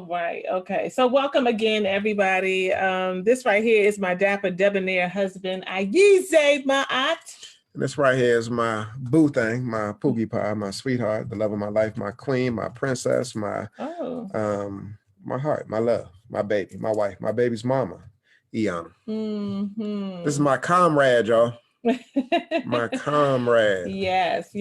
Right. Okay. So welcome again, everybody. This right here is my dapper debonair husband, Ayize, my aunt. And this right here is my boo thing, my poogie pie, my sweetheart, the love of my life, my queen, my princess, my heart, my love, my baby, my wife, my baby's mama, Iana. This is my comrade, y'all. My comrade. Yes.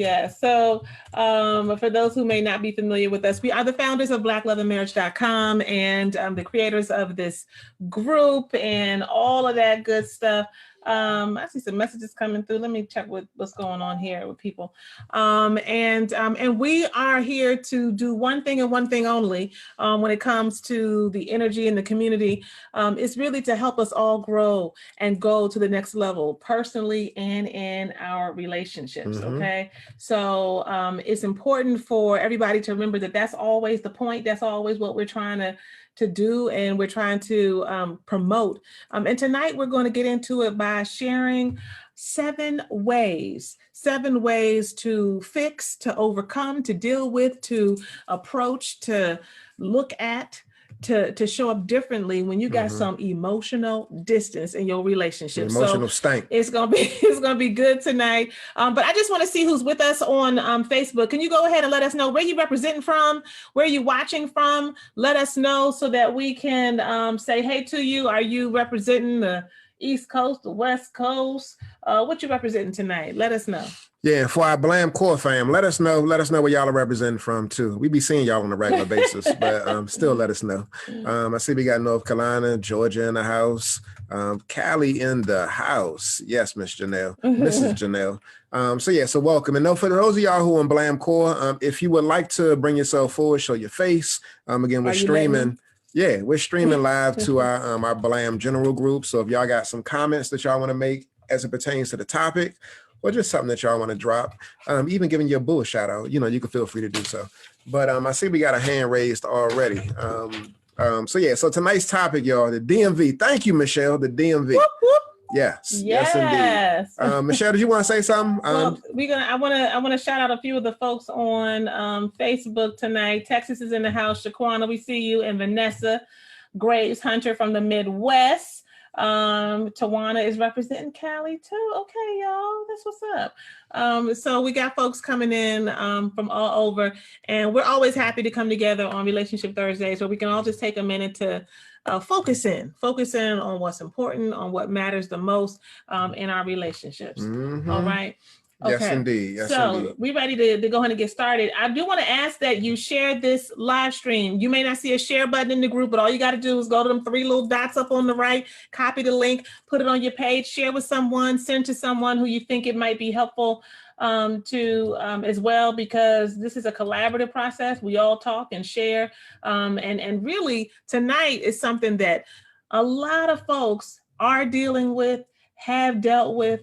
So for those who may not be familiar with us, we are the founders of BlackLoveAndMarriage.com and the creators of this group and all of that good stuff. I see some messages coming through. Let me check what's going on here with people. And we are here to do one thing and one thing only when it comes to the energy in the community. It's really to help us all grow and go to the next level personally and in our relationships. Okay. So it's important for everybody to remember that that's always the point. That's always what we're trying to do, and we're trying to promote. And tonight we're going to get into it by sharing 7 ways to fix, to overcome, to deal with, to approach, to look at, to show up differently when you got some emotional distance in your relationship. Emotional stank. It's gonna be good tonight. But I just want to see who's with us on Facebook. Can you go ahead and let us know where you representing from, where you watching from? Let us know so that we can say hey to you. Are you representing the East Coast, the West Coast? What you representing tonight? Let us know. Yeah, for our Blam Core fam, let us know where y'all are representing from too. We be seeing y'all on a regular basis, but still let us know. I see we got North Carolina, Georgia in the house, Cali in the house. Yes, Miss Janelle, Mrs. Janelle. So welcome. And for those of y'all who are on Blam Core, if you would like to bring yourself forward, show your face. Again, we're streaming. Yeah, we're streaming live to our Blam General group. So if y'all got some comments that y'all want to make as it pertains to the topic, or just something that y'all want to drop, even giving your boo a shout out, you can feel free to do so. But I see we got a hand raised already. So tonight's topic, y'all, the DMV. Thank you, Michelle, the DMV. Whoop, whoop. Yes, indeed. Michelle, did you want to say something? Well, I want to shout out a few of the folks on Facebook tonight. Texas is in the house. Shaquana, we see you, and Vanessa Graves Hunter from the Midwest. Tawana is representing Cali too. Okay, y'all, that's what's up. So we got folks coming in from all over, and we're always happy to come together on Relationship Thursday, so we can all just take a minute to focus in on what's important, on what matters the most in our relationships. All right. Okay. Yes, indeed. We ready to go ahead and get started. I do want to ask that you share this live stream. You may not see a share button in the group, but all you got to do is go to them 3 little dots up on the right, copy the link, put it on your page, share with someone, send to someone who you think it might be helpful to as well, because this is a collaborative process. We all talk and share. And really tonight is something that a lot of folks are dealing with, have dealt with.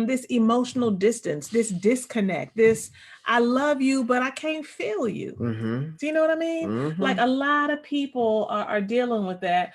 This emotional distance, this disconnect, this I love you, but I can't feel you. Do you know what I mean? Like a lot of people are dealing with that.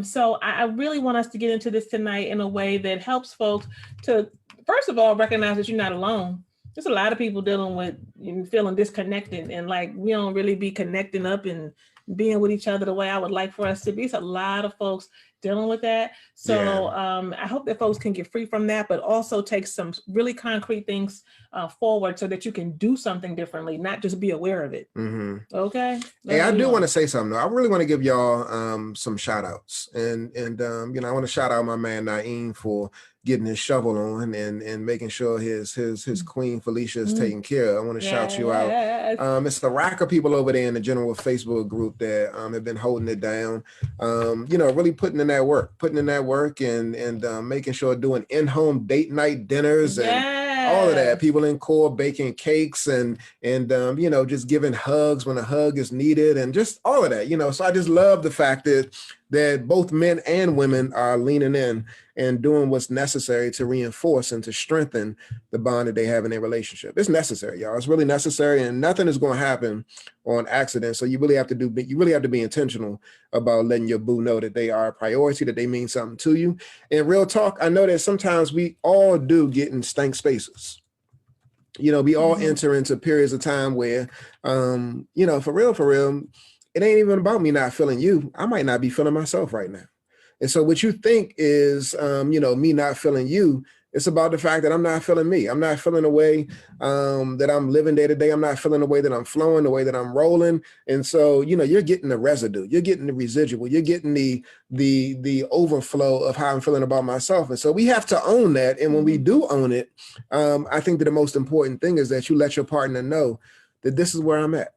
So I really want us to get into this tonight in a way that helps folks to, first of all, recognize that you're not alone. There's a lot of people dealing with feeling disconnected, and like we don't really be connecting up and being with each other the way I would like for us to be. It's a lot of folks dealing with that. So I hope that folks can get free from that, but also take some really concrete things forward so that you can do something differently, not just be aware of it. Okay. Hey, I do want to say something though. I really want to give y'all some shout outs, and I want to shout out my man Naeem for getting his shovel on and making sure his queen Felicia is taken care of. I want to shout you out. It's the rack of people over there in the general Facebook group that have been holding it down. Really putting in that work and making sure doing in-home date night dinners and all of that. People in core baking cakes and just giving hugs when a hug is needed and just all of that. So I just love the fact that both men and women are leaning in and doing what's necessary to reinforce and to strengthen the bond that they have in their relationship. It's necessary, y'all. It's really necessary, and nothing is going to happen on accident. So you really have to be intentional about letting your boo know that they are a priority, that they mean something to you. And real talk, I know that sometimes we all do get in stank spaces. We all enter into periods of time where, for real, it ain't even about me not feeling you. I might not be feeling myself right now. And so what you think is, me not feeling you, it's about the fact that I'm not feeling me. I'm not feeling the way that I'm living day to day. I'm not feeling the way that I'm flowing, the way that I'm rolling. And so, you're getting the residue, you're getting the residual, you're getting the overflow of how I'm feeling about myself. And so we have to own that. And when we do own it, I think that the most important thing is that you let your partner know that this is where I'm at.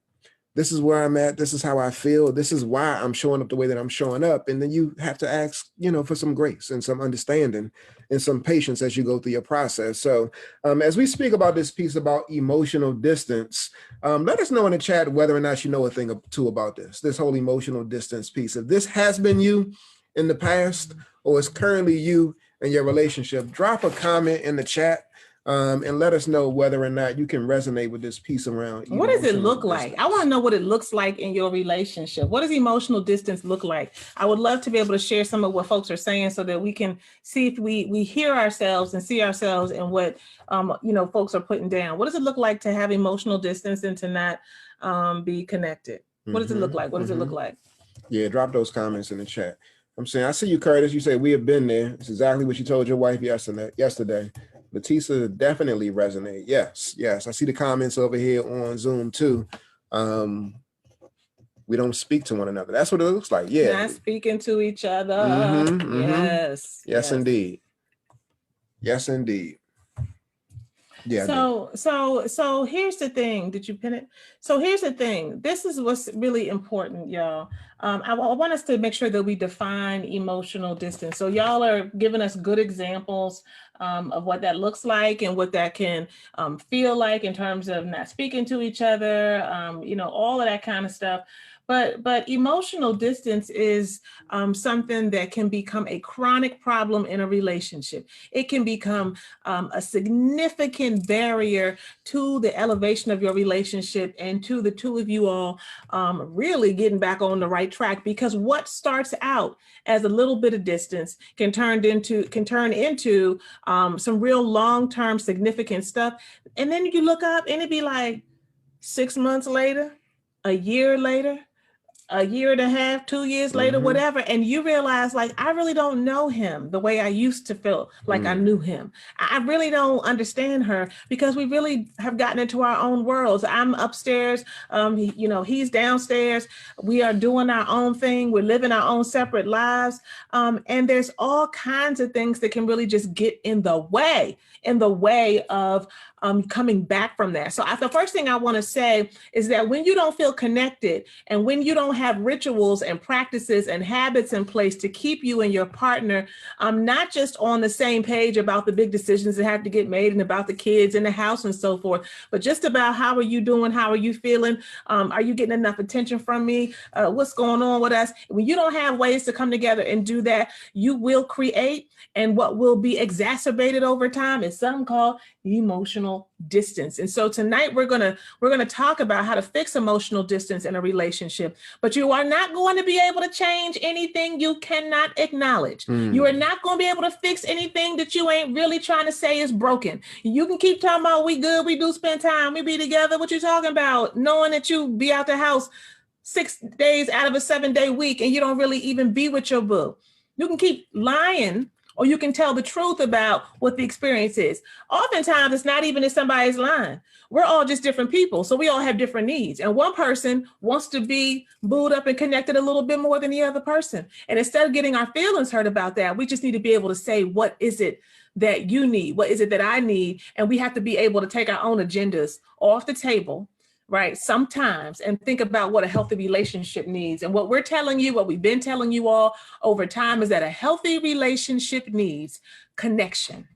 This is where I'm at. This is how I feel. This is why I'm showing up the way that I'm showing up. And then you have to ask, for some grace and some understanding and some patience as you go through your process. So as we speak about this piece about emotional distance, let us know in the chat whether or not you know a thing or two about this whole emotional distance piece. If this has been you in the past or is currently you in your relationship, drop a comment in the chat. And let us know whether or not you can resonate with this piece around. What does it look like? I want to know what it looks like in your relationship. What does emotional distance look like? I would love to be able to share some of what folks are saying so that we can see if we hear ourselves and see ourselves in what, folks are putting down. What does it look like to have emotional distance and to not be connected? What does it look like? What does it look like? Yeah, drop those comments in the chat. I'm saying, I see you, Curtis. You say we have been there. It's exactly what you told your wife yesterday. Leticia definitely resonate. Yes. I see the comments over here on Zoom too. We don't speak to one another. That's what it looks like. Yeah. Not speaking to each other. Yes, indeed. Yes, indeed. Yeah. So here's the thing. Did you pin it? So here's the thing. This is what's really important, y'all. I want us to make sure that we define emotional distance. So y'all are giving us good examples of what that looks like and what that can feel like in terms of not speaking to each other, all of that kind of stuff. But emotional distance is something that can become a chronic problem in a relationship. It can become a significant barrier to the elevation of your relationship and to the two of you all really getting back on the right track, because what starts out as a little bit of distance can turn into some real long-term significant stuff. And then you look up and it'd be like 6 months later, a year later, a year and a half, 2 years later, whatever. And you realize, like, I really don't know him the way I used to feel like I knew him. I really don't understand her because we really have gotten into our own worlds. I'm upstairs, he's downstairs. We are doing our own thing. We're living our own separate lives. And there's all kinds of things that can really just get in the way of coming back from that. So the first thing I want to say is that when you don't feel connected and when you don't have rituals and practices and habits in place to keep you and your partner not just on the same page about the big decisions that have to get made and about the kids and the house and so forth, but just about how are you doing? How are you feeling? Are you getting enough attention from me? What's going on with us? When you don't have ways to come together and do that, you will create, and what will be exacerbated over time is something called emotional distance. And so tonight we're gonna talk about how to fix emotional distance in a relationship. But you are not going to be able to change anything you cannot acknowledge. You are not going to be able to fix anything that you ain't really trying to say is broken. You can keep talking about we good, we do spend time, we be together. What you talking about? Knowing that you be out the house 6 days out of a 7-day week and you don't really even be with your boo. You can keep lying, or you can tell the truth about what the experience is. Oftentimes, it's not even if somebody's lying. We're all just different people, so we all have different needs. And one person wants to be booed up and connected a little bit more than the other person. And instead of getting our feelings hurt about that, we just need to be able to say, what is it that you need? What is it that I need? And we have to be able to take our own agendas off the table, right, sometimes, and think about what a healthy relationship needs. And what we're telling you, what we've been telling you all over time, is that a healthy relationship needs connection.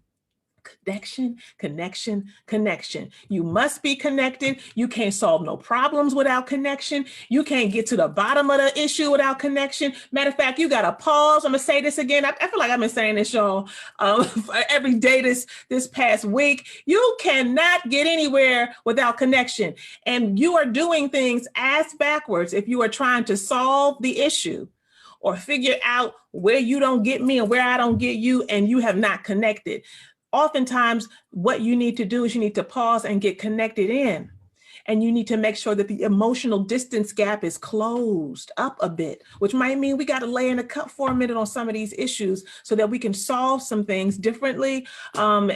Connection. You must be connected. You can't solve no problems without connection. You can't get to the bottom of the issue without connection. Matter of fact, you got to pause. I'm going to say this again. I feel like I've been saying this, y'all, every day this past week. You cannot get anywhere without connection. And you are doing things ass backwards if you are trying to solve the issue or figure out where you don't get me and where I don't get you, and you have not connected. Oftentimes, what you need to do is you need to pause and get connected in. and you need to make sure that the emotional distance gap is closed up a bit, which might mean we got to lay in a cup for a minute on some of these issues so that we can solve some things differently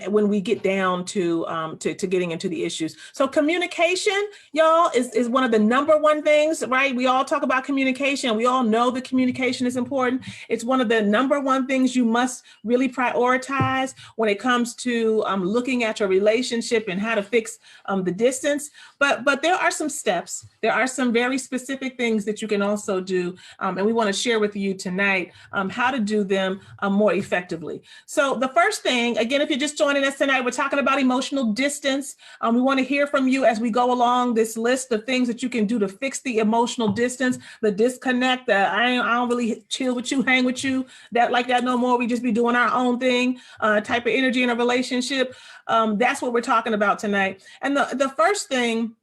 when we get down to getting into the issues. So communication, y'all, is one of the number one things, right? We all talk about communication. We all know that communication is important. It's one of the number one things you must really prioritize when it comes to looking at your relationship and how to fix the distance. But there are some steps. There are some very specific things that you can also do. And we want to share with you tonight how to do them more effectively. So the first thing, again, if you're just joining us tonight, we're talking about emotional distance. We want to hear from you as we go along this list of things that you can do to fix the emotional distance, the disconnect, that I don't really chill with you, hang with you, that like that no more. We just be doing our own thing, type of energy in a relationship. That's what we're talking about tonight. And the first thing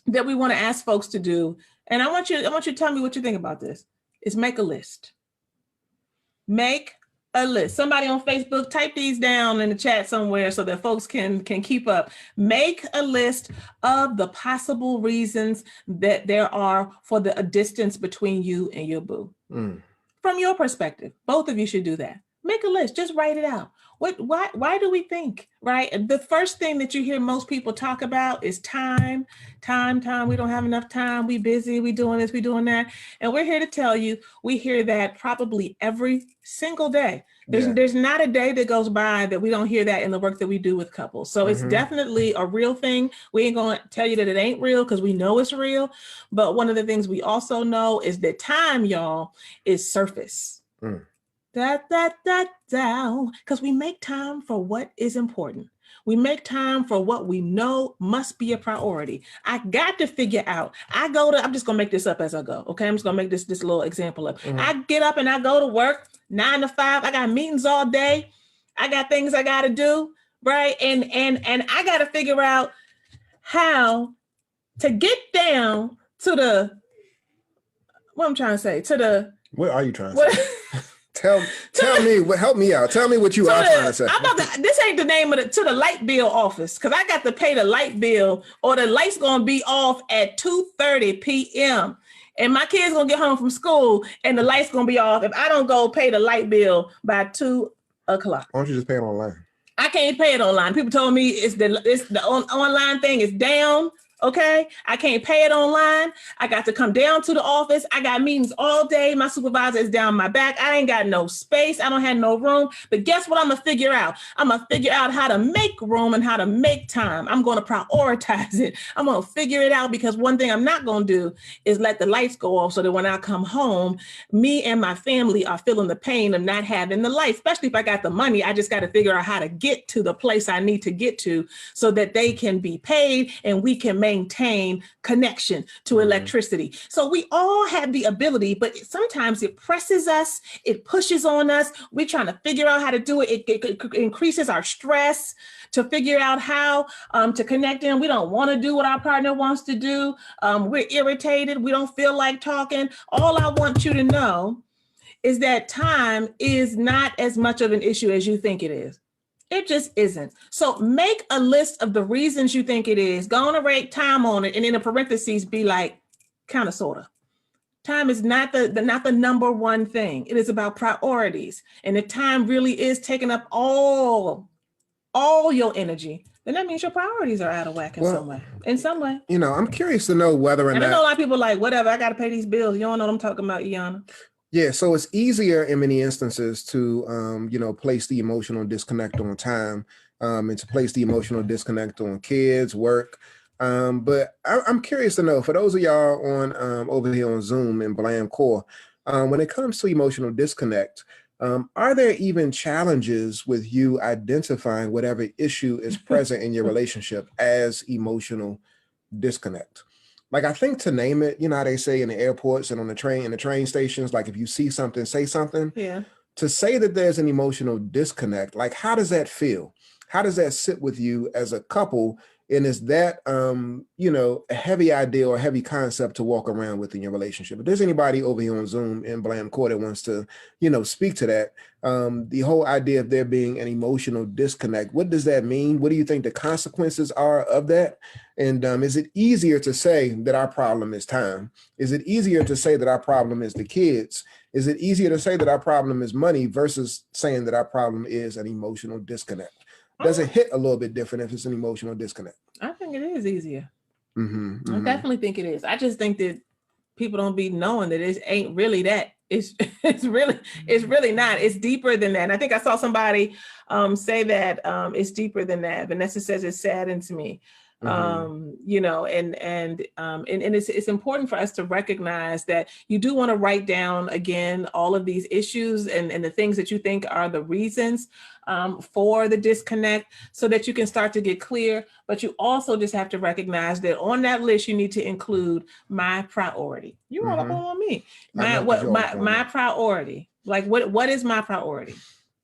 that we want to ask folks to do, and I want you to tell me what you think about this, is make a list. Make a list. Somebody on Facebook, type these down in the chat somewhere so that folks can keep up. Make a list of the possible reasons that there are for the distance between you and your boo. From your perspective, both of you should do that. Make a list, just write it out. Why do we think, right? The first thing that you hear most people talk about is time. We don't have enough time. We busy, we doing this, we doing that. And we're here to tell you, we hear that probably every single day. There's not a day that goes by that we don't hear that in the work that we do with couples. So it's definitely a real thing. We ain't going to tell you that it ain't real because we know it's real. But one of the things we also know is that time, y'all, is surface. Because we make time for what is important. We make time for what we know must be a priority. I got to figure out, I'm just going to make this up as I go. Okay. I'm just going to make this little example up. I get up and I go to work 9 to 5. I got meetings all day. I got things I got to do. Right. And I got to figure out how to get down to what I'm trying to say, what are you trying to say? Tell me, help me out. Tell me what you are trying to say. This ain't the name of to the light bill office, because I got to pay the light bill, or the light's going to be off at 2:30 p.m. And my kid's going to get home from school and the light's going to be off if I don't go pay the light bill by 2 o'clock. Why don't you just pay it online? I can't pay it online. People told me it's the online thing is down. Okay, I can't pay it online. I got to come down to the office. I got meetings all day. My supervisor is down my back. I ain't got no space. I don't have no room. But guess what I'm going to figure out? I'm going to figure out how to make room and how to make time. I'm going to prioritize it. I'm going to figure it out, because one thing I'm not going to do is let the lights go off so that when I come home, me and my family are feeling the pain of not having the light. Especially if I got the money, I just got to figure out how to get to the place I need to get to so that they can be paid and we can maintain connection to electricity. So we all have the ability, but sometimes it presses us, it pushes on us. We're trying to figure out how to do it. It increases our stress to figure out how to connect in. We don't want to do what our partner wants to do. We're irritated. We don't feel like talking. All I want you to know is that time is not as much of an issue as you think it is. It just isn't. So make a list of the reasons you think it is. Go on and rate time on it, and in the parentheses be like, kind of, sort of. Time is not the number one thing. It is about priorities. And if time really is taking up all your energy, then that means your priorities are out of whack in some way. You know, I'm curious to know whether or not. I know a lot of people like, whatever, I got to pay these bills. You don't know what I'm talking about, Iana. Yeah, so it's easier in many instances to, place the emotional disconnect on time, and to place the emotional disconnect on kids, work. But I'm curious to know, for those of y'all on over here on Zoom and Blam Core, when it comes to emotional disconnect, are there even challenges with you identifying whatever issue is present in your relationship as emotional disconnect? Like, I think to name it, you know how they say in the airports and on the train stations, like, if you see something, say something. Yeah. To say that there's an emotional disconnect, like, how does that feel? How does that sit with you as a couple? And is that, a heavy idea or a heavy concept to walk around with in your relationship? If there's anybody over here on Zoom in Blam Court that wants to, speak to that, the whole idea of there being an emotional disconnect, what does that mean? What do you think the consequences are of that? And is it easier to say that our problem is time? Is it easier to say that our problem is the kids? Is it easier to say that our problem is money versus saying that our problem is an emotional disconnect? Does it hit a little bit different if it's an emotional disconnect? I think it is easier. Mm-hmm. I definitely think it is. I just think that people don't be knowing that it ain't really that. It's really not. It's deeper than that. And I think I saw somebody say that it's deeper than that. Vanessa says it saddens me. And it's important for us to recognize that you do want to write down again all of these issues and the things that you think are the reasons for the disconnect, so that you can start to get clear. But you also just have to recognize that on that list you need to include my priority. You all up on me. My priority. Like what is my priority?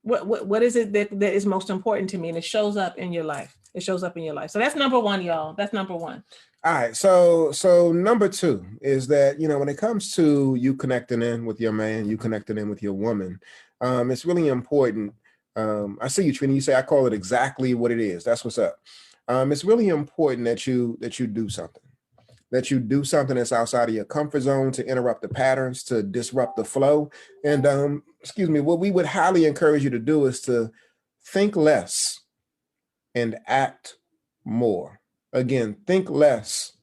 What is it that is most important to me? And it shows up in your life. It shows up in your life. So that's number one, y'all. That's number one. All right. So number two is that, when it comes to you connecting in with your man, you connecting in with your woman, it's really important. I see you, Trini. You say, I call it exactly what it is. That's what's up. It's really important that you do something. That you do something that's outside of your comfort zone to interrupt the patterns, to disrupt the flow. And what we would highly encourage you to do is to think less and act more. Again, think less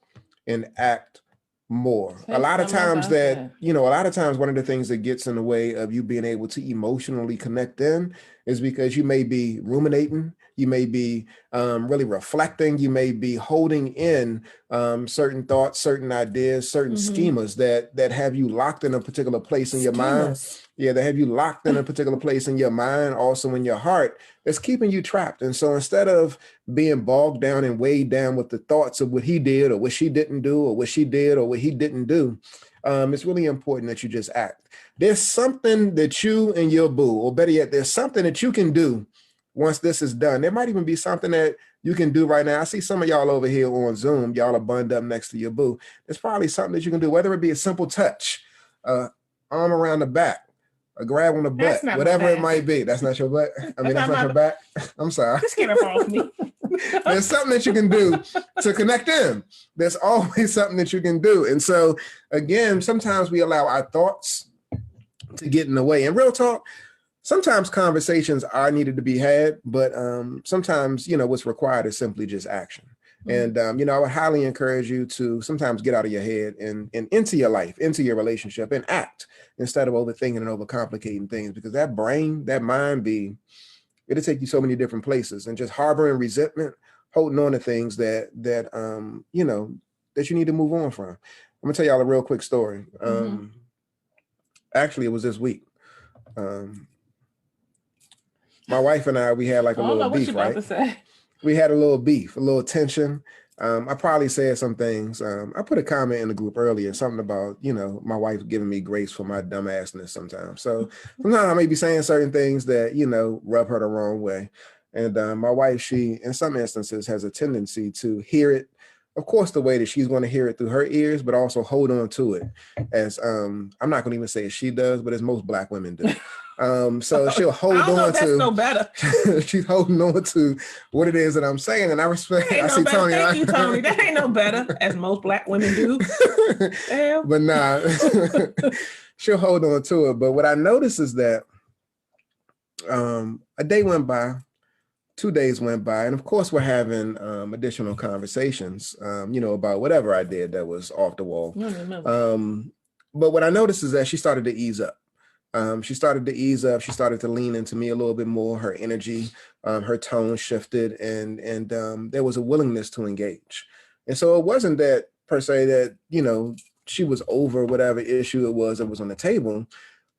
and act more. A lot of times one of the things that gets in the way of you being able to emotionally connect in is because you may be ruminating, you may be really reflecting, you may be holding in certain thoughts, certain ideas, certain schemas that have you locked in a particular place in your mind. Yeah, that have you locked in a particular place in your mind, also in your heart, that's keeping you trapped. And so instead of being bogged down and weighed down with the thoughts of what he did or what she didn't do or what she did or what he didn't do, it's really important that you just act. There's something that you and your boo, or better yet, there's something that you can do once this is done. There might even be something that you can do right now. I see some of y'all over here on Zoom. Y'all are bunned up next to your boo. There's probably something that you can do, whether it be a simple touch, arm around the back, a grab on the butt, whatever it might be. That's not your butt. That's not your back. I'm sorry. Just get up off me. There's something that you can do to connect in. There's always something that you can do. And so, again, sometimes we allow our thoughts to get in the way. And real talk, sometimes conversations are needed to be had, but sometimes, what's required is simply just action. And, I would highly encourage you to sometimes get out of your head and into your life, into your relationship, and act instead of overthinking and overcomplicating things, because that brain, that mind it'll take you so many different places, and just harboring resentment, holding on to things that you need to move on from. I'm gonna tell y'all a real quick story. Actually, it was this week. My wife and I, we had like a little beef, right? We had a little beef, a little tension. I probably said some things. I put a comment in the group earlier, something about, my wife giving me grace for my dumbassness sometimes. So sometimes I may be saying certain things that, rub her the wrong way. And my wife, she, in some instances, has a tendency to hear it, of course, the way that she's going to hear it through her ears, but also hold on to it as, I'm not going to even say as she does, but as most Black women do. So she'll hold on to. No better. She's holding on to what it is that I'm saying, and I respect. I see Tony. Thank you, Tony. That ain't no better, as most Black women do. But nah, she'll hold on to it. But what I noticed is that a day went by, 2 days went by, and of course we're having additional conversations, about whatever I did that was off the wall. But what I noticed is that she started to ease up. She started to ease up. She started to lean into me a little bit more. Her energy, her tone shifted, and there was a willingness to engage. And so it wasn't that per se that, she was over whatever issue it was that was on the table,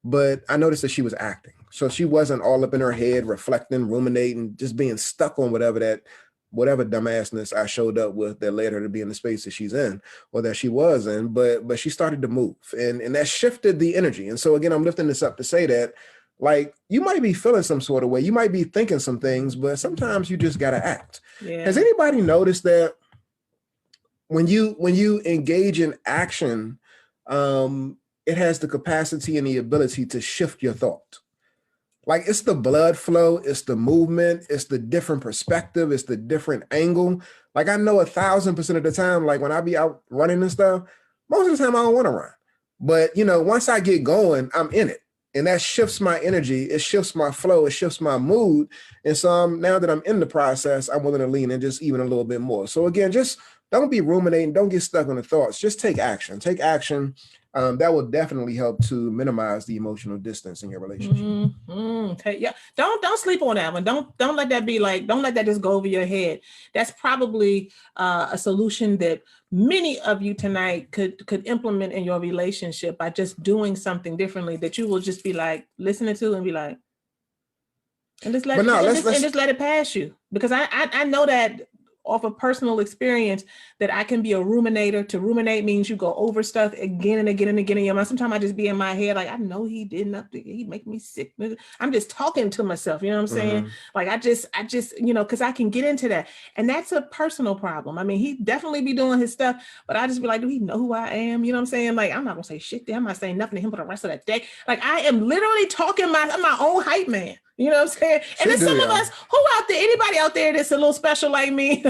but I noticed that she was acting. So she wasn't all up in her head, reflecting, ruminating, just being stuck on whatever dumbassness I showed up with that led her to be in the space that she's in or that she was in, but she started to move, and that shifted the energy. And so again, I'm lifting this up to say that Like you might be feeling some sort of way, you might be thinking some things, but sometimes you just gotta act. Yeah. Has anybody noticed that when you engage in action, it has the capacity and the ability to shift your thought? Like it's the blood flow, it's the movement, it's the different perspective, it's the different angle. Like I know 1,000% of the time, like when I be out running and stuff, most of the time I don't want to run. But once I get going, I'm in it. And that shifts my energy, it shifts my flow, it shifts my mood. And so now that I'm in the process, I'm willing to lean in just even a little bit more. So again, just don't be ruminating, don't get stuck on the thoughts, just take action. Take action. That will definitely help to minimize the emotional distance in your relationship. Mm-hmm. Yeah, don't sleep on that one. Don't let that be like, don't let that just go over your head. That's probably a solution that many of you tonight could implement in your relationship by just doing something differently that you will just be like listening to and be like, and just let just let it pass you. Because I know that off of personal experience that I can be a ruminator. To ruminate means you go over stuff again and again and again in your mind. Sometimes I just be in my head like, I know he did nothing. He make me sick. I'm just talking to myself. You know what I'm saying? Mhm. Like I just because I can get into that. And that's a personal problem. I mean, he definitely be doing his stuff, but I just be like, do he know who I am? You know what I'm saying? Like, I'm not gonna say shit to him. I'm not saying nothing to him for the rest of that day. Like I am literally talking I'm my own hype man. You know what I'm saying? And then some of us, who out there, anybody out there that's a little special like me,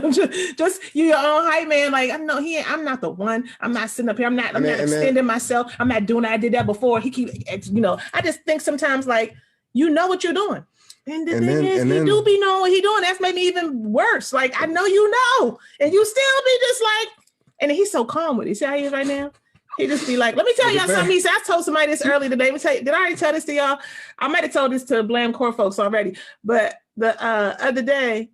just you your own hype man. Like I know I'm not the one. I'm not sitting up here. I'm not extending myself. I'm not doing that. I did that before. He keep, I just think sometimes like, you know what you're doing. And the thing is, he do be knowing what he doing. That's made me even worse. Like I know you know, and you still be just like, and he's so calm with it. See how he is right now? He just be like, let me tell y'all something. He said, I told somebody this earlier today. Did I already tell this to y'all? I might have told this to Blam Core folks already. But the other day,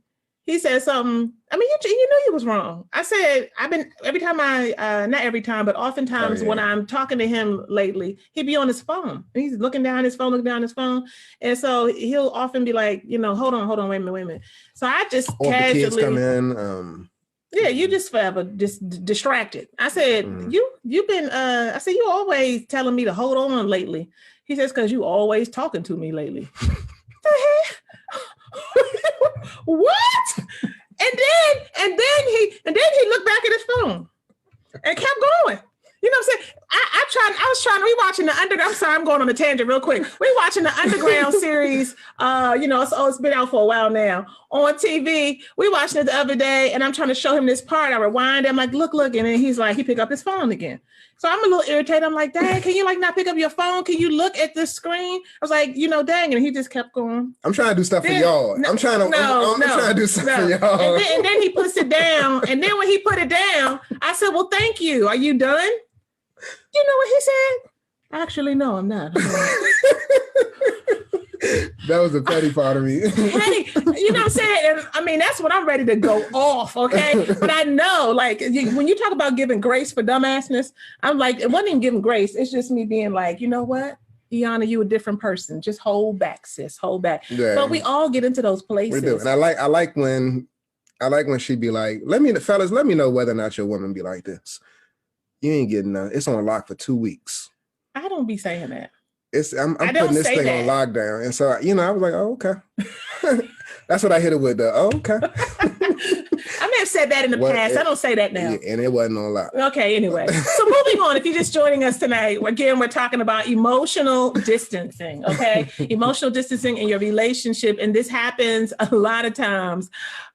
he said something. I mean, you knew he was wrong. I said, not every time, but oftentimes when I'm talking to him lately, he'd be on his phone. He's looking down his phone. And so he'll often be like, hold on, wait a minute. So I just casually. The kids come in. Yeah, you just forever just distracted. I said, you've been, I said, you always telling me to hold on lately. He says, because you always talking to me lately. What? And then he looked back at his phone and kept going. You know what I'm saying? I was trying to rewatching the Underground. I'm sorry, I'm going on a tangent real quick. We're watching the Underground series. It's been out for a while now on TV. We watching it the other day, and I'm trying to show him this part. I rewind. I'm like, look, and then he's like, he pick up his phone again. So I'm a little irritated. I'm like, dang, can you like not pick up your phone? Can you look at the screen? I was like, dang, and he just kept going. I'm trying to do stuff for y'all. I'm trying to do stuff for y'all. And then he puts it down. And then when he put it down, I said, well, thank you. Are you done? You know what he said? Actually, no, I'm not. That was a petty part of me. Petty, you know what I'm saying? And, I mean, that's when I'm ready to go off, okay? But I know, like, when you talk about giving grace for dumbassness, I'm like, it wasn't even giving grace. It's just me being like, you know what? Iana, you a different person. Just hold back, sis. Hold back. Yeah. But we all get into those places. We do. And I like when she be like, let me know whether or not your woman be like this. You ain't getting none. It's on lock for 2 weeks. I don't be saying that. I'm putting this thing on lockdown. And so, I was like, oh, okay. That's what I hit it with. Oh, okay. I may have said that in the past. I don't say that now. Yeah, and it wasn't on lock. Okay, anyway. So moving on, if you're just joining us tonight, again, we're talking about emotional distancing, okay? Emotional distancing in your relationship. And this happens a lot of times.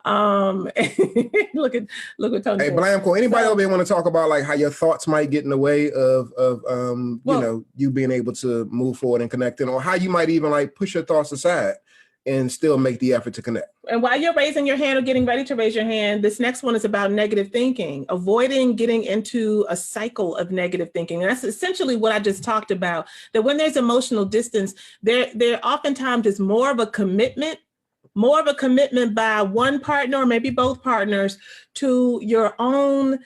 Look at Tony. Hey, Blamco, anybody over there want to talk about like how your thoughts might get in the way of you being able to move forward and connecting, or how you might even like push your thoughts aside and still make the effort to connect? And while you're raising your hand or getting ready to raise your hand, this next one is about negative thinking, avoiding getting into a cycle of negative thinking. And that's essentially what I just talked about, that when there's emotional distance, there oftentimes is more of a commitment more of a commitment by one partner or maybe both partners to your own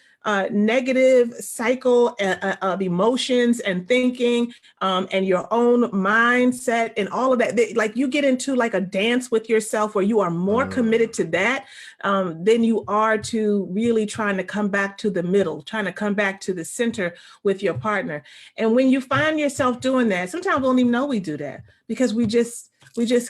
negative cycle of emotions and thinking, and your own mindset and all of that. Like you get into like a dance with yourself where you are more committed to that than you are to really trying to come back to the middle, trying to come back to the center with your partner. And when you find yourself doing that, sometimes we don't even know we do that because we just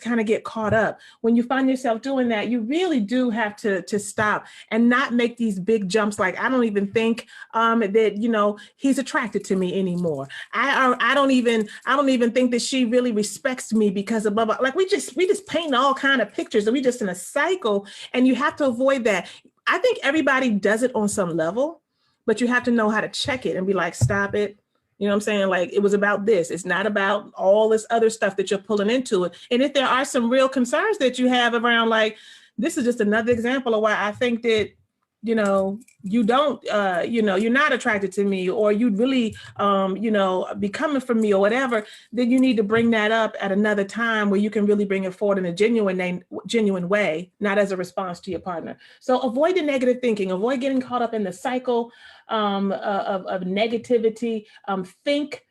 kind of get caught up. When you find yourself doing that, you really do have to stop and not make these big jumps. Like, I don't even think that, you know, he's attracted to me anymore. I don't even think that she really respects me because of blah, blah. Like we just paint all kind of pictures and we just in a cycle, and you have to avoid that. I think everybody does it on some level, but you have to know how to check it and be like, stop it. You know what I'm saying? Like, it was about this. It's not about all this other stuff that you're pulling into it. And if there are some real concerns that you have around, like, this is just another example of why I think that, you know, you don't, you know, you're not attracted to me, or you'd really, you know, be coming from me or whatever, then you need to bring that up at another time where you can really bring it forward in a genuine way, not as a response to your partner. So avoid the negative thinking, avoid getting caught up in the cycle of negativity. Think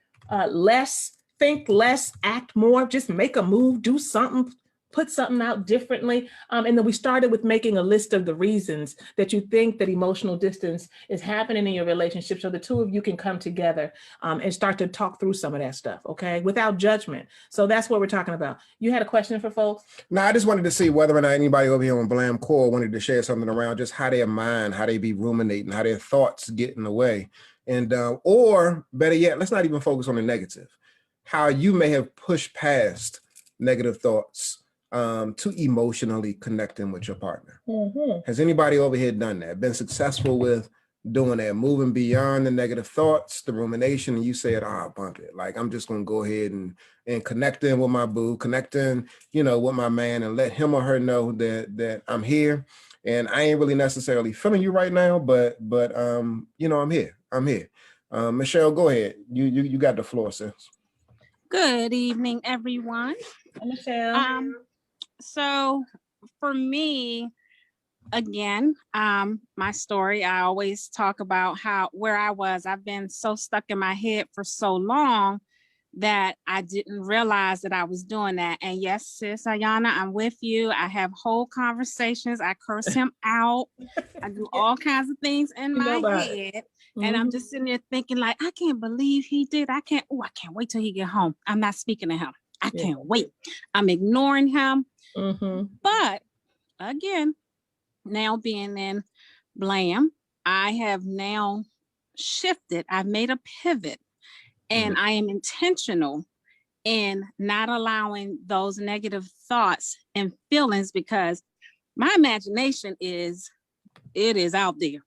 less, act more, just make a move, do something, put something out differently. And then we started with making a list of the reasons that you think that emotional distance is happening in your relationship, so the two of you can come together and start to talk through some of that stuff, okay, without judgment. So that's what we're talking about. You had a question for folks? No, I just wanted to see whether or not anybody over here on Blam Core wanted to share something around just how their mind, how they be ruminating, how their thoughts get in the way. And, or better yet, let's not even focus on the negative, how you may have pushed past negative thoughts to emotionally connecting with your partner. Mm-hmm. Has anybody over here done that? Been successful with doing that, moving beyond the negative thoughts, the rumination, and you said, bump it. Like, I'm just gonna go ahead and connect in with my boo, connecting, you know, with my man, and let him or her know that I'm here. And I ain't really necessarily feeling you right now, but you know, I'm here. Michelle, go ahead. You got the floor, sis. Good evening, everyone. Hi, Michelle. So for me, again, my story, I always talk about where I was. I've been so stuck in my head for so long that I didn't realize that I was doing that. And yes, sis Ayana, I'm with you. I have whole conversations. I curse him out. I do all kinds of things in my head. Mm-hmm. And I'm just sitting there thinking, like, I can't believe he did. I can't wait till he get home. I'm not speaking to him. I can't wait. I'm ignoring him. Mm-hmm. But again, now being in Blam, I have now shifted. I've made a pivot, and I am intentional in not allowing those negative thoughts and feelings, because my imagination is out there.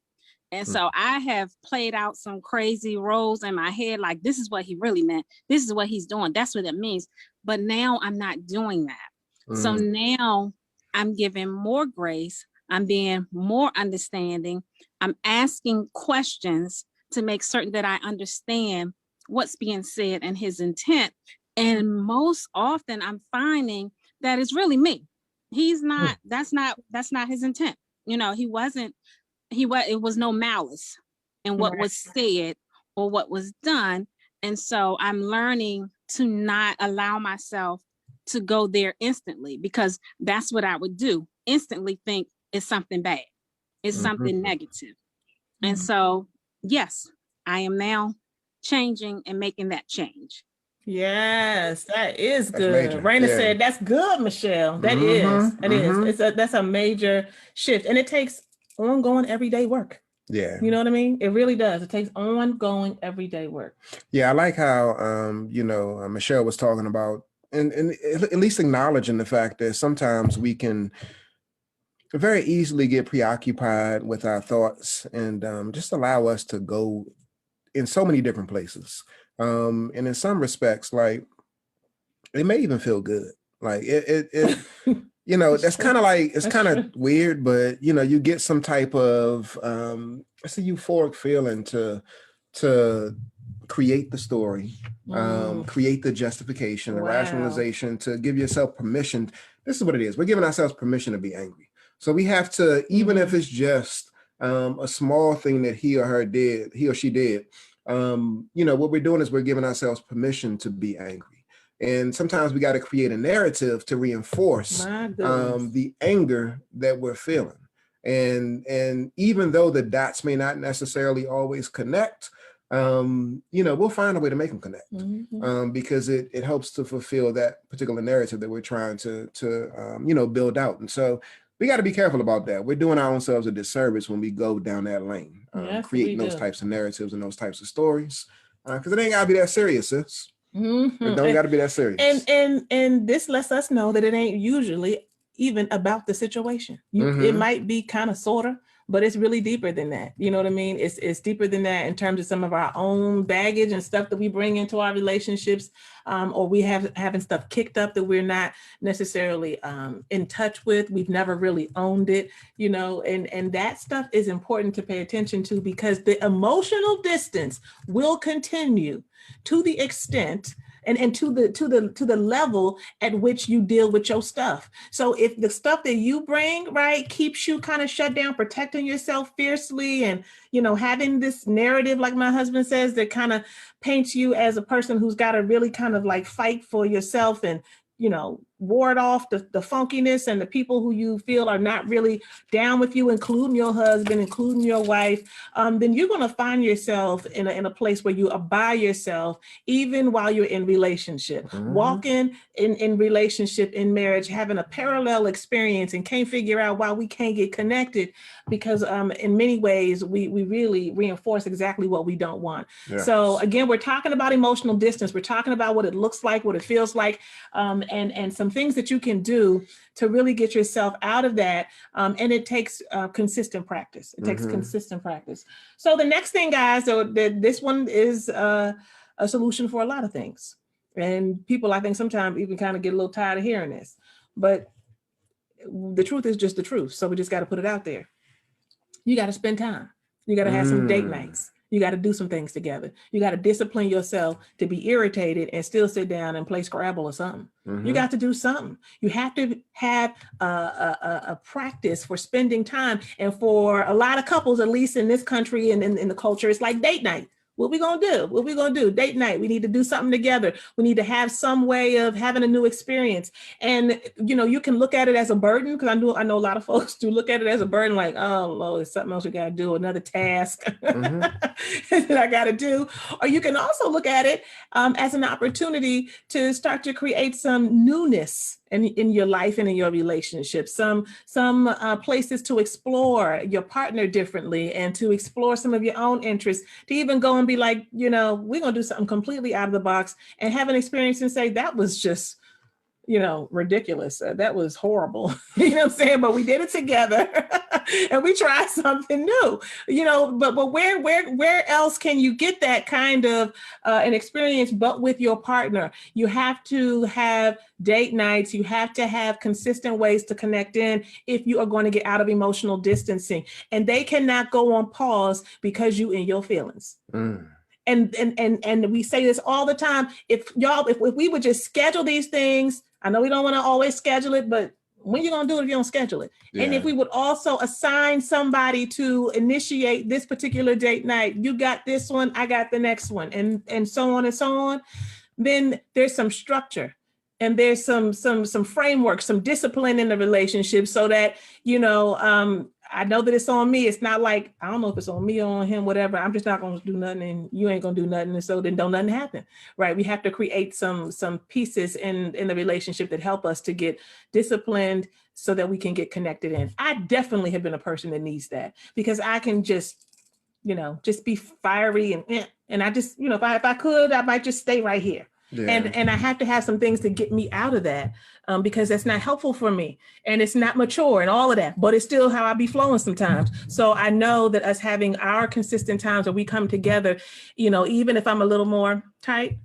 And so I have played out some crazy roles in my head, like, this is what he really meant. This is what he's doing. That's what it means. But now I'm not doing that. So now I'm giving more grace. I'm being more understanding. I'm asking questions to make certain that I understand what's being said and his intent. And most often I'm finding that it's really me. He's not, that's not his intent. You know, it was no malice in what was said or what was done. And so I'm learning to not allow myself to go there instantly, because that's what I would do. Instantly think it's something bad. It's something negative. And so, yes, I am now changing and making that change. Yes, that is good. Raina said, that's good, Michelle. That is. That's a major shift. And it takes ongoing everyday work. Yeah. You know what I mean? It really does. It takes ongoing everyday work. Yeah, I like how, you know, Michelle was talking about, and at least acknowledging the fact that sometimes we can very easily get preoccupied with our thoughts, and just allow us to go in so many different places. And in some respects, like, it may even feel good. Like it you know, that's kind of like, it's kind of weird, but you know, you get some type of it's a euphoric feeling to create the story, create the justification, the rationalization to give yourself permission. This is what it is. We're giving ourselves permission to be angry. So we have to, even if it's just a small thing that he or she did, what we're doing is we're giving ourselves permission to be angry. And sometimes we got to create a narrative to reinforce the anger that we're feeling. And even though the dots may not necessarily always connect, we'll find a way to make them connect, because it helps to fulfill that particular narrative that we're trying to build out. And so we got to be careful about that. We're doing our own selves a disservice when we go down that lane, creating those types of narratives and those types of stories, because it ain't gotta be that serious, sis. It don't gotta be that serious. And this lets us know that it ain't usually even about the situation. It might be kind of sorta, but it's really deeper than that. You know what I mean? It's deeper than that in terms of some of our own baggage and stuff that we bring into our relationships, or we having stuff kicked up that we're not necessarily in touch with. We've never really owned it, and that stuff is important to pay attention to, because the emotional distance will continue to the extent and to the level at which you deal with your stuff. So if the stuff that you bring, right, keeps you kind of shut down, protecting yourself fiercely, and having this narrative, like my husband says, that kind of paints you as a person who's got to really kind of like fight for yourself and ward off the funkiness and the people who you feel are not really down with you, including your husband, including your wife, then you're going to find yourself in a place where you are by yourself, even while you're in relationship, walking in relationship, in marriage, having a parallel experience, and can't figure out why we can't get connected, because in many ways we really reinforce exactly what we don't want. Yes. So again, we're talking about emotional distance. We're talking about what it looks like, what it feels like, and some things that you can do to really get yourself out of that. And it takes consistent practice. It takes consistent practice. So the next thing, guys, this one is a solution for a lot of things. And people, I think, sometimes even kind of get a little tired of hearing this, but the truth is just the truth. So we just got to put it out there. You got to spend time. You got to have some date nights. You got to do some things together. You got to discipline yourself to be irritated and still sit down and play Scrabble or something. You got to do something. You have to have a practice for spending time. And for a lot of couples, at least in this country and in the culture, it's like date night. What we gonna do? What we gonna do? Date night. We need to do something together. We need to have some way of having a new experience. And you can look at it as a burden, because I know a lot of folks do look at it as a burden, like, oh Lord, there's something else we gotta do, another task that I gotta do. Or you can also look at it as an opportunity to start to create some newness in your life and in your relationship, some places to explore your partner differently, and to explore some of your own interests, to even go and be like, we're gonna do something completely out of the box and have an experience and say, that was just ridiculous. That was horrible. You know what I'm saying? But we did it together and we tried something new, but where else can you get that kind of an experience but with your partner? You have to have date nights. You have to have consistent ways to connect in if you are going to get out of emotional distancing, and they cannot go on pause because you in your feelings. And we say this all the time. If we would just schedule these things, I know we don't want to always schedule it, but when you gonna do it if you don't schedule it? Yeah. And if we would also assign somebody to initiate this particular date night, you got this one, I got the next one, and so on and so on, then there's some structure. And there's some framework, some discipline in the relationship, so that, I know that it's on me. It's not like, I don't know if it's on me or on him, whatever. I'm just not going to do nothing and you ain't going to do nothing. And so then don't nothing happen, right? We have to create some pieces in the relationship that help us to get disciplined so that we can get connected in. I definitely have been a person that needs that, because I can just be fiery and I just, if I could, I might just stay right here. Yeah. And I have to have some things to get me out of that, because that's not helpful for me, and it's not mature and all of that, but it's still how I be flowing sometimes. So I know that us having our consistent times where we come together, even if I'm a little more tight,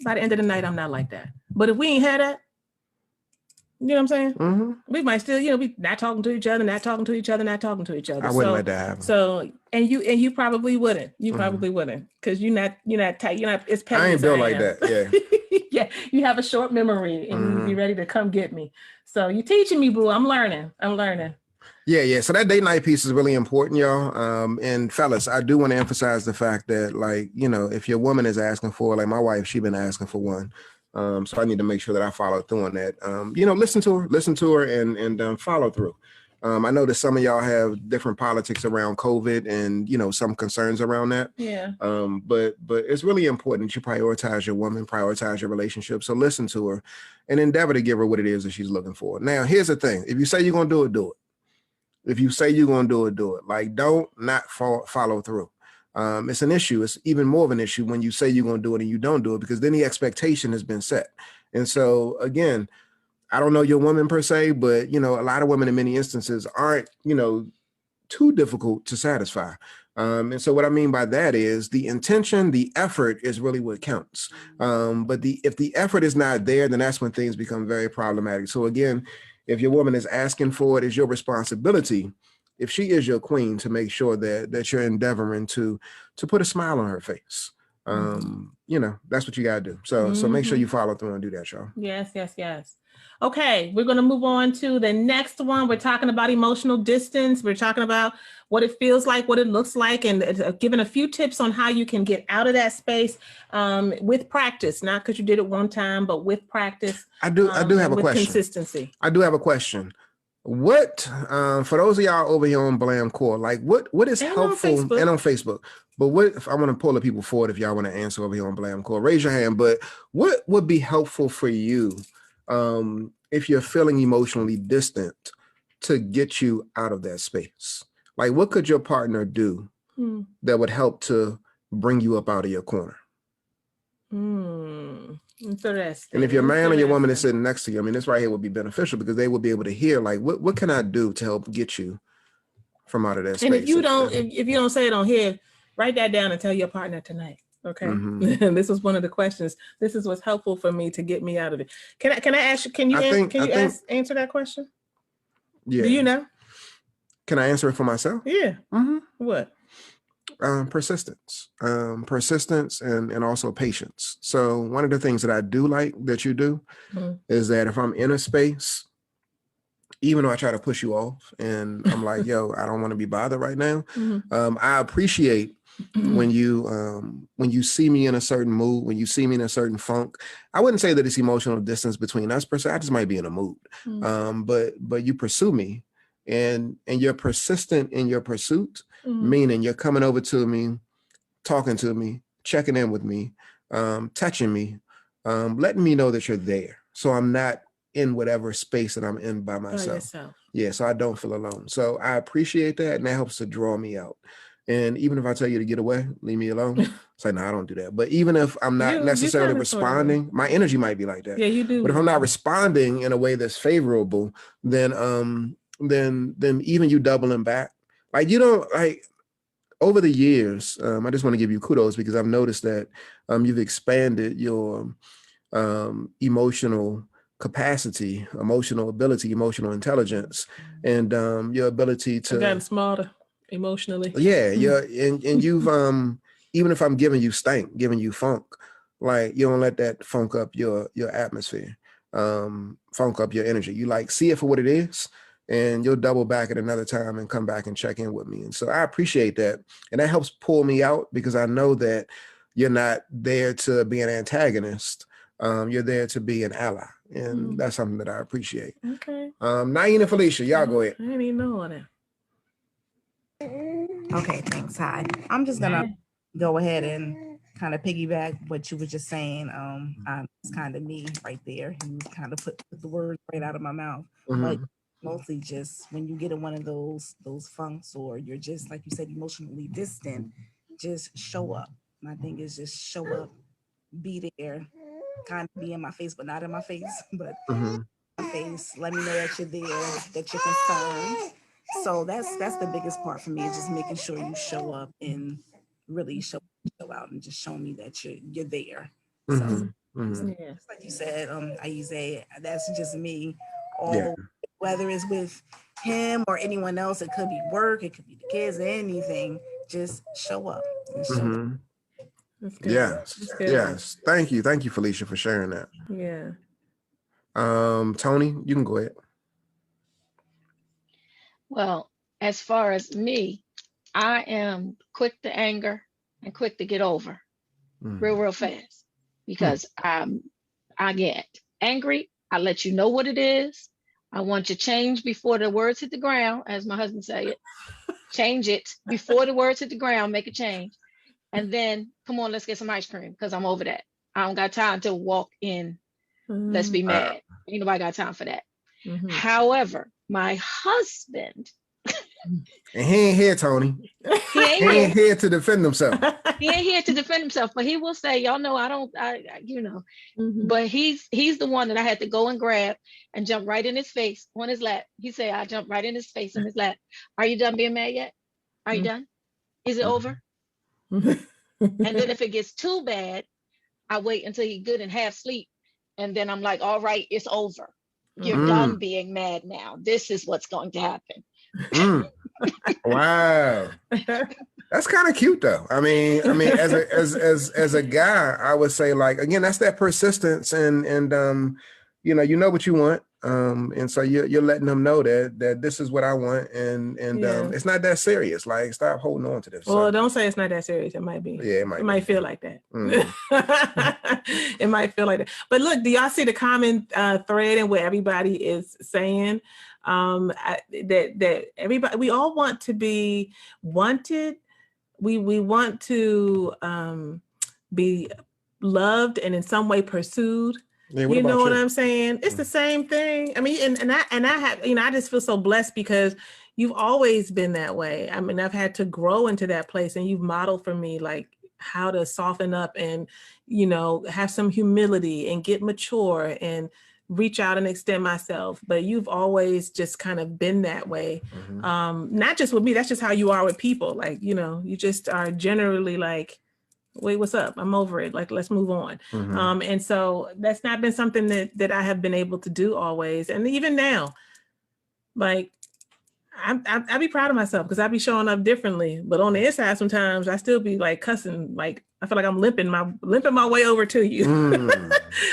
by the end of the night, I'm not like that. But if we ain't had that, You know what I'm saying? Mm-hmm. We might still, be not talking to each other, not talking to each other, not talking to each other. I wouldn't let that happen. So, and you probably wouldn't. You Mm-hmm. probably wouldn't, because you're not tight. You're not as petty I ain't as built I like am. that. Yeah. Yeah, you have a short memory, and you be ready to come get me. So you're teaching me, boo. I'm learning. Yeah. So that date night piece is really important, y'all. And fellas, I do want to emphasize the fact that, like, if your woman is asking for, like my wife, she been asking for one. So I need to make sure that I follow through on that. Listen to her and follow through. I know that some of y'all have different politics around COVID and, some concerns around that. Yeah. But it's really important that you prioritize your woman, prioritize your relationship. So listen to her and endeavor to give her what it is that she's looking for. Now, here's the thing. If you say you're going to do it, do it. If you say you're going to do it, do it. Like, don't not follow through. It's an issue. It's even more of an issue when you say you're going to do it and you don't do it, because then the expectation has been set. And so, again, I don't know your woman per se, but, a lot of women in many instances aren't, too difficult to satisfy. And so what I mean by that is the intention, the effort is really what counts. But if the effort is not there, then that's when things become very problematic. So again, if your woman is asking for it, it's your responsibility, if she is your queen, to make sure that you're endeavoring to put a smile on her face. That's what you got to do. So make sure you follow through and do that, y'all. Yes. Okay, we're going to move on to the next one. We're talking about emotional distance. We're talking about what it feels like, what it looks like, and giving a few tips on how you can get out of that space with practice, not because you did it one time, but with practice. I do have a question. Consistency. I do have a question. What, for those of y'all over here on Blam Core, like what is helpful and on Facebook, but what, if I want to pull the people forward, if y'all want to answer over here on Blam Core, raise your hand. But what would be helpful for you if you're feeling emotionally distant to get you out of that space? Like, what could your partner do that would help to bring you up out of your corner? Interesting. And if your man or your woman is sitting next to you, I mean, this right here would be beneficial, because they will be able to hear, like, what can I do to help get you from out of that space? And if you don't say it on here, write that down and tell your partner tonight. Okay. Mm-hmm. This was one of the questions. This is what's helpful for me to get me out of it. Can I ask you? Can you answer that question? Yeah. Do you know? Can I answer it for myself? Yeah. Mm-hmm. What? Persistence and also patience. So one of the things that I do like that you do is that if I'm in a space, even though I try to push you off and I'm like, yo, I don't want to be bothered right now. I appreciate when you see me in a certain mood, when you see me in a certain funk. I wouldn't say that it's emotional distance between us per se. I just might be in a mood. But you pursue me and you're persistent in your pursuit, meaning you're coming over to me, talking to me, checking in with me, touching me, letting me know that you're there. So I'm not in whatever space that I'm in by myself. Yeah, so I don't feel alone. So I appreciate that, and that helps to draw me out. And even if I tell you to get away, leave me alone, it's like, no, I don't do that. But even if I'm not necessarily responding, my energy might be like that. Yeah, you do. But if I'm not responding in a way that's favorable, then even you doubling back, like, you don't, like, over the years, I just want to give you kudos, because I've noticed that you've expanded your emotional capacity, emotional ability, emotional intelligence, and your ability to. I've gotten smarter emotionally. Yeah, and you've even if I'm giving you funk, like, you don't let that funk up your atmosphere, funk up your energy. You, like, see it for what it is, and you'll double back at another time and come back and check in with me. And so I appreciate that, and that helps pull me out, because I know that you're not there to be an antagonist. You're there to be an ally, and that's something that I appreciate. Okay. Naeem and Felicia, y'all go ahead. I didn't even know that. Okay, thanks. Hi. I'm just gonna go ahead and kind of piggyback what you were just saying. It's kind of me right there. You kind of put the words right out of my mouth. But mostly just when you get in one of those funks, or you're just, like you said, emotionally distant, just show up. My thing is just show up, be there, kind of be in my face, but not in my face, but in my face. Let me know that you're there, that you're concerned. So that's the biggest part for me, is just making sure you show up and really show out and just show me that you're there. So just like you said, I say that's just me all the way, whether it's with him or anyone else. It could be work, it could be the kids, anything. Just show up. And show up. That's good. Yes. That's good. Yes. Thank you, Felicia, for sharing that. Yeah. Tony, you can go ahead. Well, as far as me, I am quick to anger and quick to get over real fast, because I get angry. I let you know what it is. I want you to change before the words hit the ground, as my husband say it. Change it before the words hit the ground, make a change. And then, come on, let's get some ice cream, because I'm over that. I don't got time to walk in, let's be mad. Ain't nobody got time for that. However, my husband, and he ain't here, Tony. He ain't here to defend himself. He ain't here to defend himself, but he will say, y'all know but he's the one that I had to go and grab and jump right in his face, on his lap. He said, I jumped right in his face, on his lap. Are you done being mad yet? Are you done? Is it over? And then if it gets too bad, I wait until he's good and half asleep. And then I'm like, all right, it's over. You're done being mad now. This is what's going to happen. Wow. That's kind of cute though. I mean, as a guy, I would say, like, again, that's that persistence and you know what you want. And so you're letting them know that this is what I want, and it's not that serious. Like, stop holding on to this. Well, don't say it's not that serious. It might be. Yeah, it might feel like that. It might feel like that. But look, do y'all see the common thread in what everybody is saying? That everybody, we all want to be wanted. We want to be loved and in some way pursued. Yeah, you know what I'm saying? It's the same thing. I mean, and I have, I just feel so blessed because you've always been that way. I mean, I've had to grow into that place, and you've modeled for me like how to soften up and, have some humility and get mature and reach out and extend myself. But you've always just kind of been that way. Not just with me, that's just how you are with people. Like, you just are generally like, wait, what's up? I'm over it. Like, let's move on. And so that's not been something that I have been able to do always. And even now, like, I be proud of myself because I be showing up differently. But on the inside, sometimes I still be like cussing. Like, I feel like I'm limping my way over to you.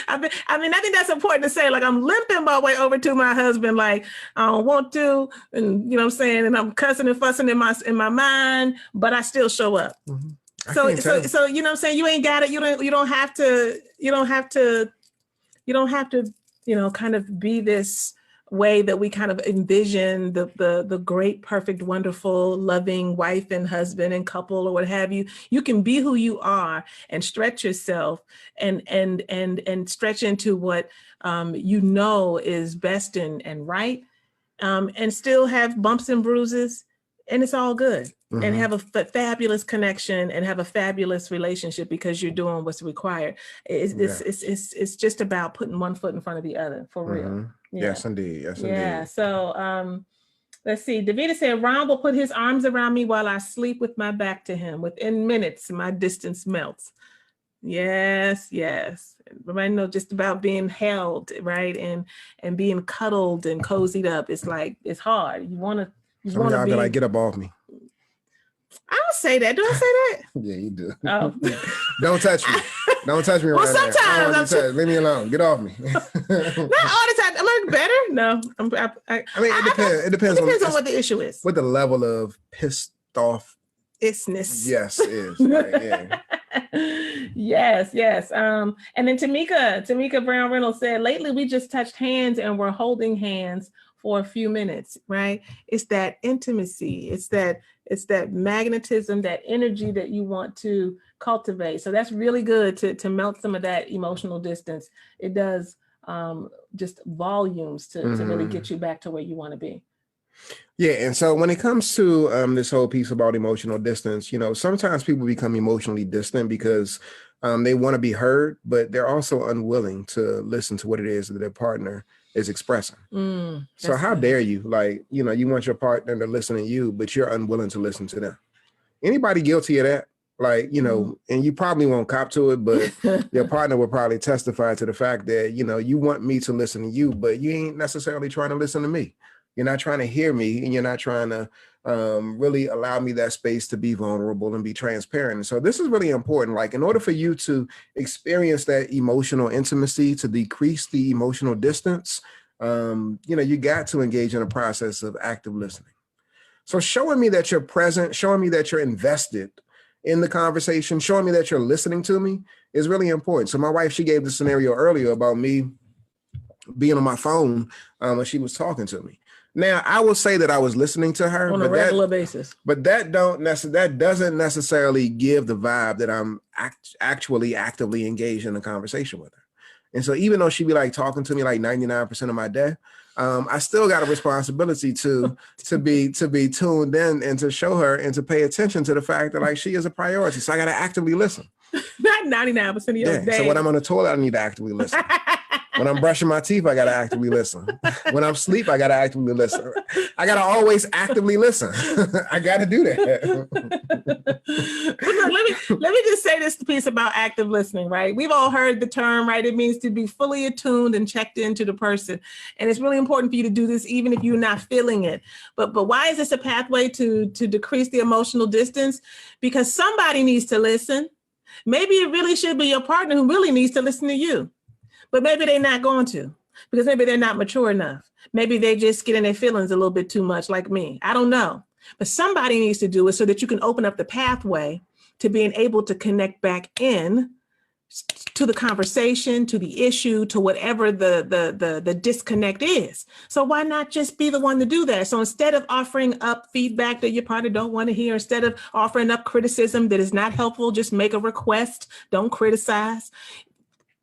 I think that's important to say. Like, I'm limping my way over to my husband. Like, I don't want to, and you know what I'm saying. And I'm cussing and fussing in my mind, but I still show up. So you know what I'm saying? You ain't got it. You don't have to, kind of be this way that we kind of envision the great, perfect, wonderful, loving wife and husband and couple or what have you. You can be who you are and stretch yourself and stretch into what is best and right, and still have bumps and bruises, and it's all good. And have a fabulous connection and have a fabulous relationship because you're doing what's required. It's just about putting one foot in front of the other, for real. Yeah. Yes, indeed. Yeah. So let's see. Davida said, Ron will put his arms around me while I sleep with my back to him. Within minutes, my distance melts. Yes. Everybody just about being held, right? And being cuddled and cozied up. It's like, it's hard. You want to be like, get up off me. I don't say that. Do I say that? Yeah, you do. Oh. Don't touch me. Don't touch me. Well, sometimes leave me alone. Get off me. Not all the time. I look better. No, it depends. It depends on what the issue is. What the level of pissed off isness. Yes, is. Right, yeah. Yes. And then Tamika Brown Reynolds said, lately we just touched hands and we're holding hands for a few minutes, right? It's that intimacy. It's that magnetism, that energy that you want to cultivate. So that's really good to melt some of that emotional distance. It does just volumes to really get you back to where you want to be. Yeah. And so when it comes to this whole piece about emotional distance, sometimes people become emotionally distant because they want to be heard, but they're also unwilling to listen to what it is that their partner is expressing. So how dare you? Like, you want your partner to listen to you, but you're unwilling to listen to them. Anybody guilty of that? Like, you know, and you probably won't cop to it, but your partner will probably testify to the fact that, you know, you want me to listen to you, but you ain't necessarily trying to listen to me. You're not trying to hear me, and you're not trying to really allow me that space to be vulnerable and be transparent. And so this is really important. Like, in order for you to experience that emotional intimacy, to decrease the emotional distance, you know, you got to engage in a process of active listening. So showing me that you're present, showing me that you're invested in the conversation, showing me that you're listening to me is really important. So my wife, she gave the scenario earlier about me being on my phone when she was talking to me. Now, I will say that I was listening to her on a regular basis, but that doesn't necessarily give the vibe that I'm actually actively engaged in a conversation with her. And so even though she'd be like talking to me like 99% of my day, I still got a responsibility to be tuned in and to show her and to pay attention to the fact that like she is a priority. So I got to actively listen. Not 99% of your day. So when I'm on the toilet, I need to actively listen. When I'm brushing my teeth, I got to actively listen. When I'm asleep, I got to actively listen. I got to always actively listen. I got to do that. Look, let me just say this piece about active listening, right? We've all heard the term, right? It means to be fully attuned and checked into the person. And it's really important for you to do this, even if you're not feeling it. But why is this a pathway to decrease the emotional distance? Because somebody needs to listen. Maybe it really should be your partner who really needs to listen to you. But maybe they're not going to, because maybe they're not mature enough. Maybe they just get in their feelings a little bit too much, like me. I don't know. But somebody needs to do it so that you can open up the pathway to being able to connect back in to the conversation, to the issue, to whatever the disconnect is. So why not just be the one to do that? So instead of offering up feedback that your partner don't want to hear, instead of offering up criticism that is not helpful, just make a request. Don't criticize.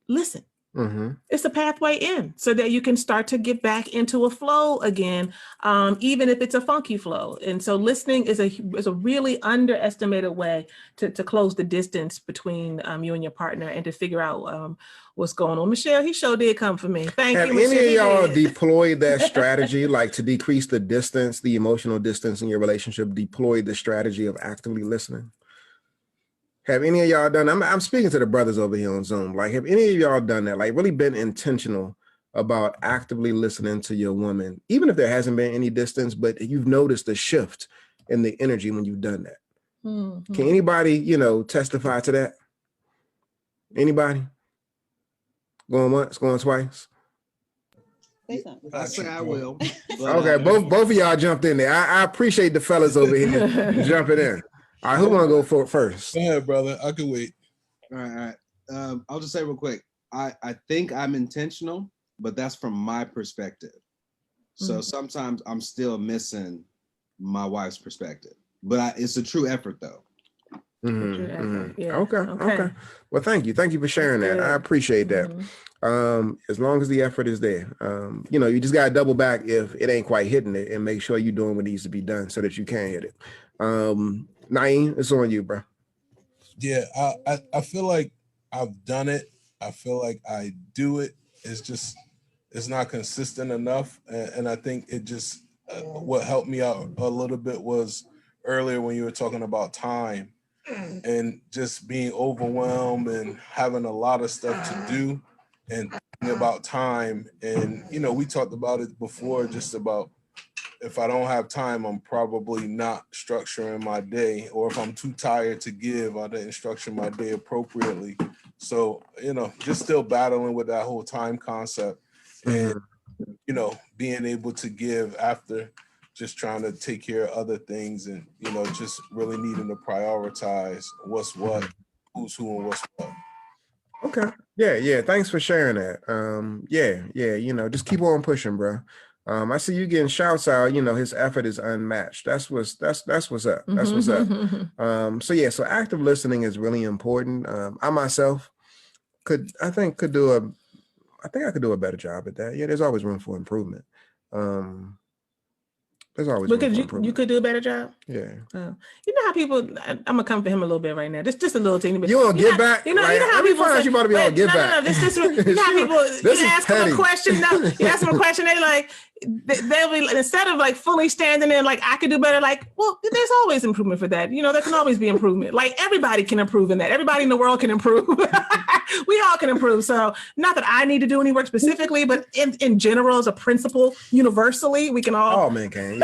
Listen. Mm-hmm. It's a pathway in so that you can start to get back into a flow again, even if it's a funky flow. And so listening is a really underestimated way to close the distance between you and your partner and to figure out what's going on. Michelle, he sure did come for me. Thank you, Michelle. Have any of y'all deployed that strategy, like to decrease the distance, the emotional distance in your relationship, deployed the strategy of actively listening? Have any of y'all done, I'm speaking to the brothers over here on Zoom, like have any of y'all done that, like really been intentional about actively listening to your woman, even if there hasn't been any distance, but you've noticed a shift in the energy when you've done that? Mm-hmm. Can anybody, testify to that? Anybody? Going once, going twice? I say I will. Okay, both of y'all jumped in there. I appreciate the fellas over here jumping in. All right, who want to go for it first? Go ahead, brother. I can wait. All right. I'll just say real quick. I think I'm intentional, but that's from my perspective. So sometimes I'm still missing my wife's perspective, but it's a true effort though. Mm-hmm. Yeah. Okay. Well, thank you for sharing that. I appreciate that. As long as the effort is there, you just gotta double back if it ain't quite hitting it, and make sure you're doing what needs to be done so that you can hit it. Naeem, it's on you, bro. Yeah, I feel like I've done it. I feel like I do it. It's not consistent enough, and I think it just what helped me out a little bit was earlier when you were talking about time and just being overwhelmed and having a lot of stuff to do and thinking about time. And we talked about it before, just about if I don't have time, I'm probably not structuring my day, or if I'm too tired to give, I didn't structure my day appropriately. So, just still battling with that whole time concept and, being able to give after just trying to take care of other things and, just really needing to prioritize what's what, who's who and what's what. Okay. Yeah. Thanks for sharing that. Just keep on pushing, bro. I see you getting shouts out. His effort is unmatched. That's what's up. That's what's up. So active listening is really important. I myself I think I could do a better job at that. Yeah, there's always room for improvement. There's always room for improvement. You could do a better job. Yeah. You know how people? I'm gonna come for him a little bit right now. Just a little teeny bit. You want to get back? You know how people say, you about to be on get back. No. This you ask them a question. No, you ask them a question. They like, they'll be, instead of like fully standing in like I could do better, like, well, there's always improvement for that. There can always be improvement. Like everybody can improve in that. Everybody in the world can improve. We all can improve. So not that I need to do any work specifically, but in general, as a principle, universally, we can all. Oh man, can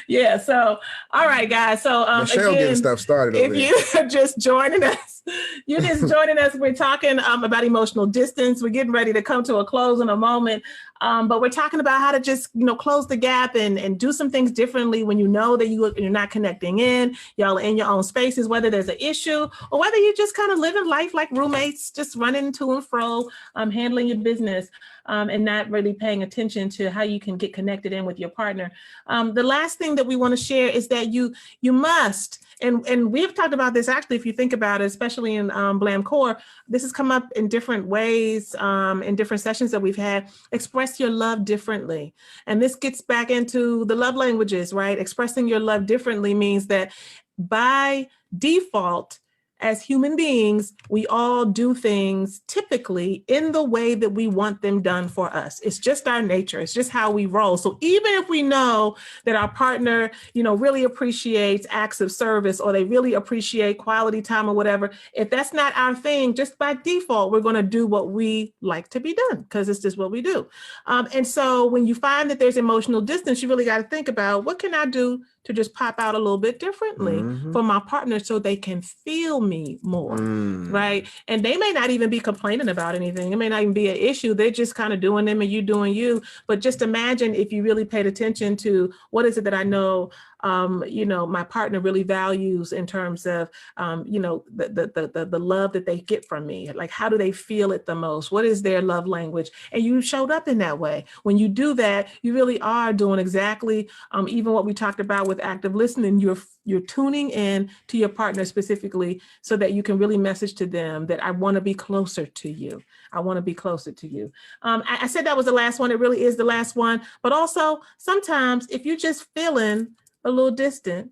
yeah. So all right, guys. So Michelle again, getting stuff started. If you're just joining us, we're talking about emotional distance. We're getting ready to come to a close in a moment. But we're talking about how to just, close the gap and do some things differently when you know that you're not connecting in, y'all are in your own spaces, whether there's an issue or whether you're just kind of living life like roommates, just running to and fro, handling your business, and not really paying attention to how you can get connected in with your partner. The last thing that we want to share is that you must, and we've talked about this actually, if you think about it, especially in Blam Core, this has come up in different ways, in different sessions that we've had. Express your love differently. And this gets back into the love languages, right? Expressing your love differently means that by default, as human beings, we all do things typically in the way that we want them done for us. It's just our nature. It's just how we roll. So even if we know that our partner, really appreciates acts of service, or they really appreciate quality time or whatever, if that's not our thing, just by default, we're going to do what we like to be done because it's just what we do. And so when you find that there's emotional distance, you really got to think about, what can I do to just pop out a little bit differently for my partner so they can feel me more, right? And they may not even be complaining about anything. It may not even be an issue. They're just kind of doing them and you doing you. But just imagine if you really paid attention to what is it that I know, my partner really values in terms of, the love that they get from me. Like, how do they feel it the most? What is their love language? And you showed up in that way. When you do that, you really are doing exactly, even what we talked about with active listening. You're tuning in to your partner specifically so that you can really message to them that I want to be closer to you. I want to be closer to you. I said that was the last one. It really is the last one. But also sometimes if you're just feeling a little distant,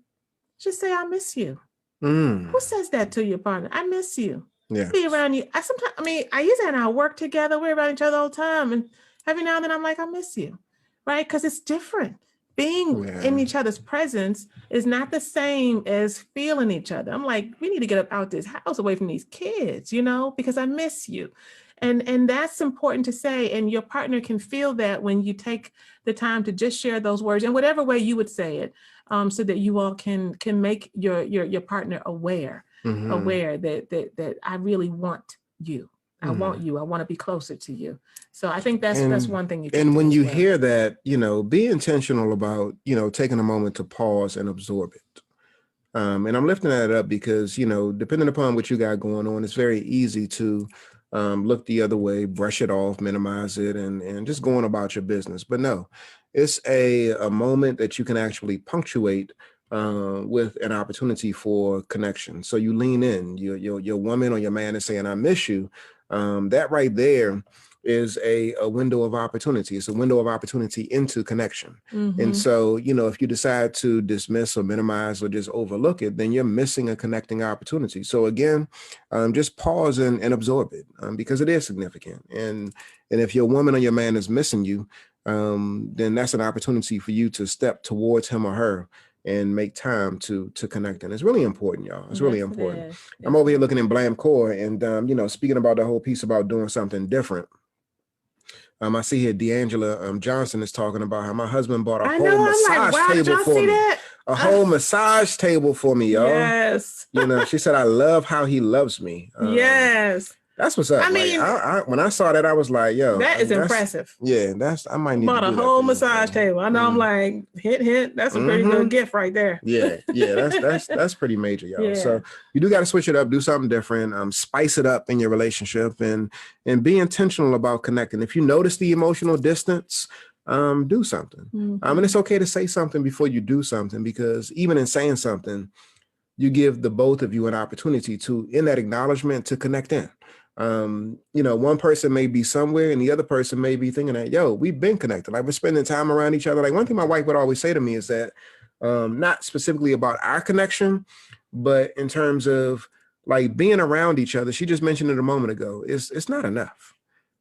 just say, I miss you. Who says that to your partner? I miss you. Yeah. Be around you. Aisha and I work together. We're around each other all the time. And every now and then I'm like, I miss you. Right? Because it's different. Being in each other's presence is not the same as feeling each other. I'm like, we need to get up out this house away from these kids, because I miss you. And that's important to say. And your partner can feel that when you take the time to just share those words in whatever way you would say it, so that you all can make your partner aware that I really want you. I want you. I want to be closer to you. So I think that's one thing you can do. And when you hear that, be intentional about, taking a moment to pause and absorb it. And I'm lifting that up because, depending upon what you got going on, it's very easy to look the other way, brush it off, minimize it, and just going about your business. But no, it's a moment that you can actually punctuate with an opportunity for connection. So you lean in, your woman or your man is saying, I miss you. That right there is a window of opportunity. It's a window of opportunity into connection. And so, if you decide to dismiss or minimize or just overlook it, then you're missing a connecting opportunity. So again, just pause and absorb it because it is significant. And if your woman or your man is missing you, then that's an opportunity for you to step towards him or her and make time to connect. And it's really important, y'all. It's really important. Yes. I'm over here looking in Blam Core and, speaking about the whole piece about doing something different. I see here D'Angela Johnson is talking about how my husband bought a whole massage table for me. A whole massage table for me, y'all. Yes. She said, I love how he loves me. Yes. That's what's up. I mean, when I saw that, I was like, yo. That is impressive. Yeah, I might need to do that. Bought a whole massage table. I know I'm like, hint. That's a pretty good gift right there. Yeah, that's pretty major, y'all. Yeah. So you do got to switch it up, do something different, spice it up in your relationship and be intentional about connecting. If you notice the emotional distance, do something. And it's okay to say something before you do something, because even in saying something, you give the both of you an opportunity to, in that acknowledgement, to connect in. One person may be somewhere and the other person may be thinking that, yo, we've been connected. Like, we're spending time around each other. Like, one thing my wife would always say to me is that, not specifically about our connection, but in terms of like being around each other. She just mentioned it a moment ago. It's not enough.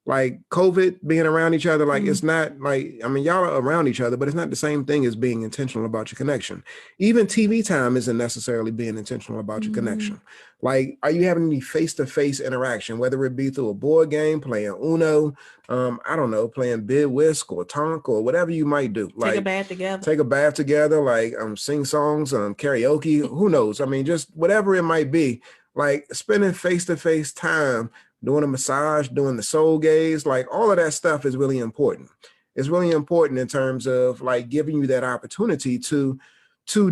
like COVID being around each other, like it's not like, I mean, y'all are around each other, but it's not the same thing as being intentional about your connection. Even TV time isn't necessarily being intentional about your connection. Like, are you having any face-to-face interaction, whether it be through a board game, playing Uno, I don't know, playing Bid Whisk or Tonk or whatever you might do. Like, take a bath together, like sing songs, karaoke, who knows? I mean, just whatever it might be, like spending face-to-face time, doing a massage, doing the soul gaze, like all of that stuff is really important. It's really important in terms of like giving you that opportunity to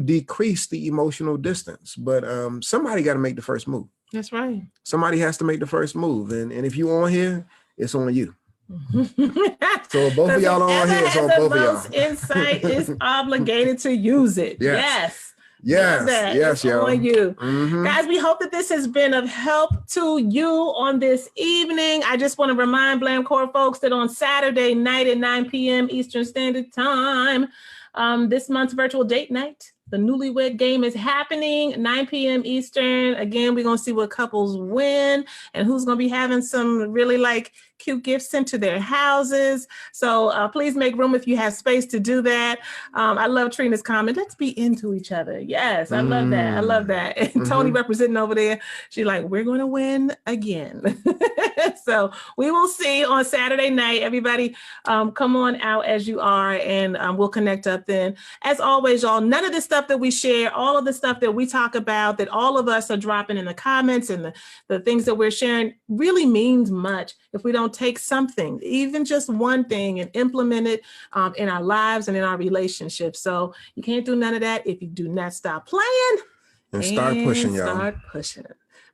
decrease the emotional distance. But somebody got to make the first move. That's right. Somebody has to make the first move. And if you on here, it's on you. So both of y'all on here, it's on both of y'all. Insight is obligated to use it. Yes. Yes, y'all. On you. Guys, we hope that this has been of help to you on this evening. I just want to remind Blam Core folks that on Saturday night at 9 p.m. Eastern Standard Time, this month's virtual date night, the Newlywed Game is happening, 9 p.m. Eastern. Again, we're going to see what couples win and who's going to be having some really like cute gifts sent to their houses. So please make room if you have space to do that. I love Trina's comment. Let's be into each other. Yes, I love that. I love that. And Tony representing over there. She's like, we're going to win again. So we will see on Saturday night. Everybody come on out as you are, and we'll connect up then. As always, y'all, none of the stuff that we share, all of the stuff that we talk about, that all of us are dropping in the comments and the things that we're sharing really means much if we don't take something, even just one thing, and implement it in our lives and in our relationships. So you can't do none of that if you do not stop playing and start pushing, y'all. Start pushing.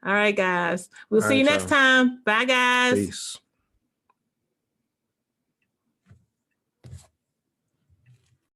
All right, guys. We'll see you next time. Bye, guys. Peace.